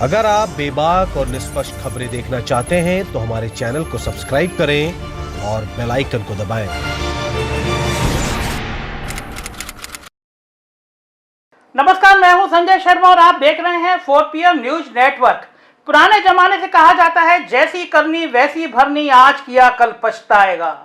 अगर आप बेबाक और निष्पक्ष खबरें देखना चाहते हैं तो हमारे चैनल को सब्सक्राइब करें और बेल आइकन को दबाएं। नमस्कार, मैं हूं संजय शर्मा और आप देख रहे हैं 4 PM न्यूज नेटवर्क। पुराने जमाने से कहा जाता है, जैसी करनी वैसी भरनी, आज किया कल पछताएगा।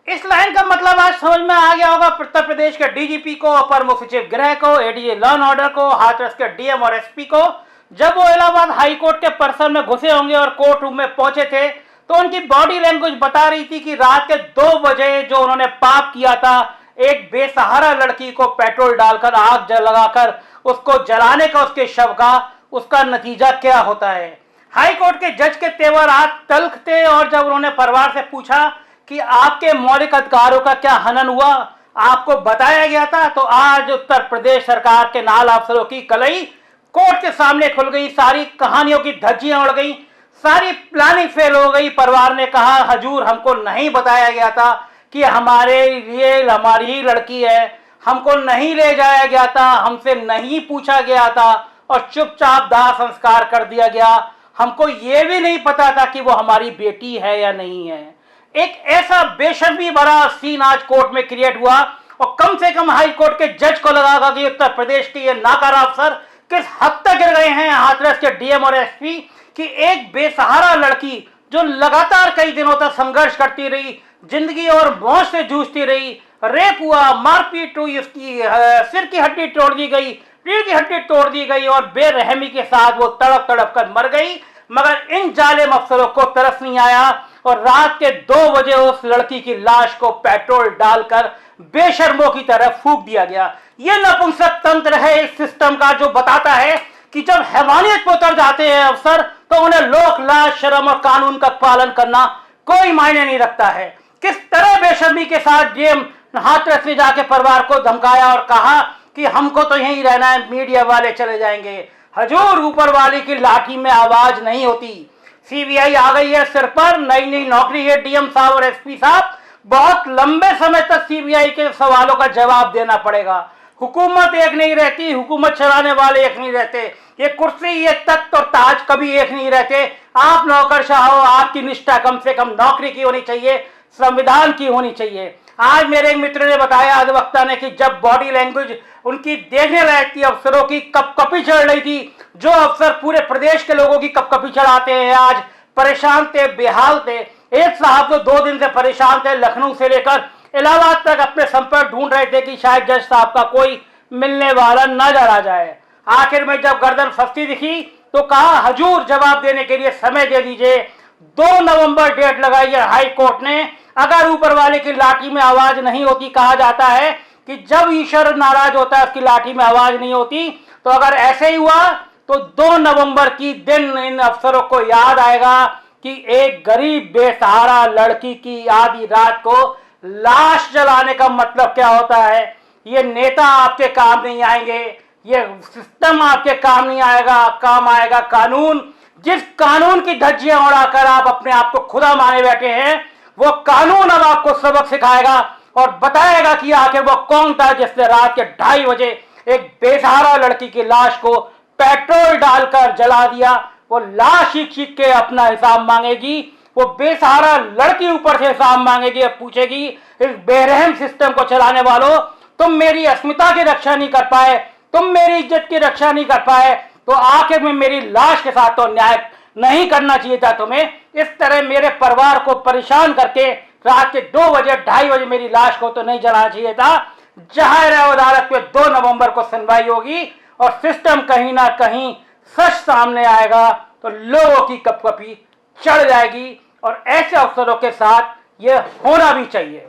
इस लाइन का मतलब आज समझ में आ गया होगा उत्तर प्रदेश के डीजीपी को, अपर मुख्य सचिव गृह को, एडीजी लॉ एंड ऑर्डर को, हाथरस के डीएम और एसपी को। जब वो इलाहाबाद हाई कोर्ट के परिसर में घुसे होंगे और कोर्ट रूम में पहुंचे थे तो उनकी बॉडी लैंग्वेज बता रही थी कि रात के 2 बजे जो उन्होंने पाप किया था, एक बेसहारा लड़की को पेट्रोल डालकर आग लगाकर उसको जलाने का, उसके शव का, उसका नतीजा क्या होता है। हाई कोर्ट के जज के तेवर आज तल्ख थे और जब उन्होंने परिवार से पूछा कि आपके मौलिक अधिकारों का क्या हनन हुआ, आपको बताया गया था, तो आज उत्तर प्रदेश सरकार के नाल अफसरों की कलई कोर्ट के सामने खुल गई। सारी कहानियों की धज्जियां उड़ गई, सारी प्लानिंग फेल हो गई। परिवार ने कहा, हजूर हमको नहीं बताया गया था कि हमारे लिए हमारी ही लड़की है, हमको नहीं ले जाया गया था, हमसे नहीं पूछा गया था और चुपचाप दाह संस्कार कर दिया गया। हमको ये भी नहीं पता था कि वो हमारी बेटी है या नहीं है। एक ऐसा बेशर्मी भरा सीन आज कोर्ट में क्रिएट हुआ और कम से कम हाई कोर्ट के जज को लगा कि उत्तर प्रदेश के ये नाकारा अफसर किस हद तक गिर गए हैं, हाथरस के डीएम और एसपी, कि एक बेसहारा लड़की जो लगातार कई दिनों तक संघर्ष करती रही, जिंदगी और मौत से जूझती रही, रेप हुआ, मारपीट हुई, उसकी सिर की हड्डी तोड़ दी गई, रीढ़ की हड्डी तोड़ दी गई और बेरहमी के साथ वो तड़प तड़प कर मर गई। मगर इन जालिम अफसरों को तरस नहीं आया और रात के 2 बजे उस लड़की की लाश को पेट्रोल डालकर बेशर्मों की तरह फूंक दिया गया। यह नपुंसक तंत्र है इस सिस्टम का, जो बताता है कि जब हैवानियत पर उतर जाते हैं अफसर तो उन्हें लोक लाज, शर्म और कानून का पालन करना कोई मायने नहीं रखता है। किस तरह बेशर्मी के साथ डीएम हाथरस ने जाके परिवार को धमकाया और कहा कि हमको तो यहीं रहना है, मीडिया वाले चले जाएंगे। हजूर, ऊपर वाले की लाठी में आवाज नहीं होती। सीबीआई आ गई है सिर पर, नई नई नौकरी है डीएम साहब और एसपी साहब। बहुत लंबे समय तक सीबीआई के सवालों का जवाब देना पड़ेगा। हुकूमत एक नहीं रहती, हुकूमत चलाने वाले एक नहीं रहते। ये कुर्सी, ये तख्त और ताज कभी एक नहीं रहते। आप नौकरशाह हो, आपकी निष्ठा कम से कम नौकरी की होनी चाहिए, संविधान की होनी चाहिए। आज मेरे एक मित्र ने बताया, अधिवक्ता ने, कि जब बॉडी लैंग्वेज उनकी देखने लायक थी, अफसरों की कपकपी चढ़ रही थी, जो अफसर पूरे प्रदेश के लोगों की कपकपी चढ़ाते हैं, आज परेशान थे, बेहाल थे। एक साहब तो 2 दिन से परेशान थे, लखनऊ से लेकर इलाहाबाद तक अपने संपर्क ढूंढ रहे थे कि शायद जज साहब का कोई मिलने वाला नजर आ जाए। आखिर में जब गर्दन फंसती दिखी तो कहा, हजूर जवाब देने के लिए समय दे दीजिए। 2 नवंबर डेट लगाई है हाई कोर्ट ने। अगर ऊपर वाले की लाठी में आवाज नहीं होती, कहा जाता है कि जब ईश्वर नाराज होता है उसकी लाठी में आवाज नहीं होती, तो अगर ऐसे ही हुआ तो 2 नवंबर की दिन इन अफसरों को याद आएगा कि एक गरीब बेसहारा लड़की की आधी रात को लाश जलाने का मतलब क्या होता है। ये नेता आपके काम नहीं आएंगे, ये सिस्टम आपके काम नहीं आएगा, काम आएगा कानून। जिस कानून की धज्जियां उड़ाकर आप अपने आप को खुदा माने बैठे हैं, वो कानून अब आपको सबक सिखाएगा और बताएगा कि आखिर वो कौन था जिसने रात के 2:30 बजे एक बेसहारा लड़की की लाश को पेट्रोल डालकर जला दिया। वो लाश चीख के अपना हिसाब मांगेगी, वो बेसहारा लड़की ऊपर से हिसाब मांगेगी और पूछेगी, इस बेरहम सिस्टम को चलाने वालों, तुम मेरी अस्मिता की रक्षा नहीं कर पाए, तुम मेरी इज्जत की रक्षा नहीं कर पाए, तो आखिर में मेरी लाश के साथ तो न्याय नहीं करना चाहिए था तुम्हें। इस तरह मेरे परिवार को परेशान करके रात के 2 बजे 2:30 बजे मेरी लाश को तो नहीं जलाना चाहिए था। जाहिर है अदालत में 2 नवंबर को सुनवाई होगी और सिस्टम कहीं ना कहीं सच सामने आएगा, तो लोगों की कपकपी चढ़ जाएगी और ऐसे अफसरों के साथ यह होना भी चाहिए।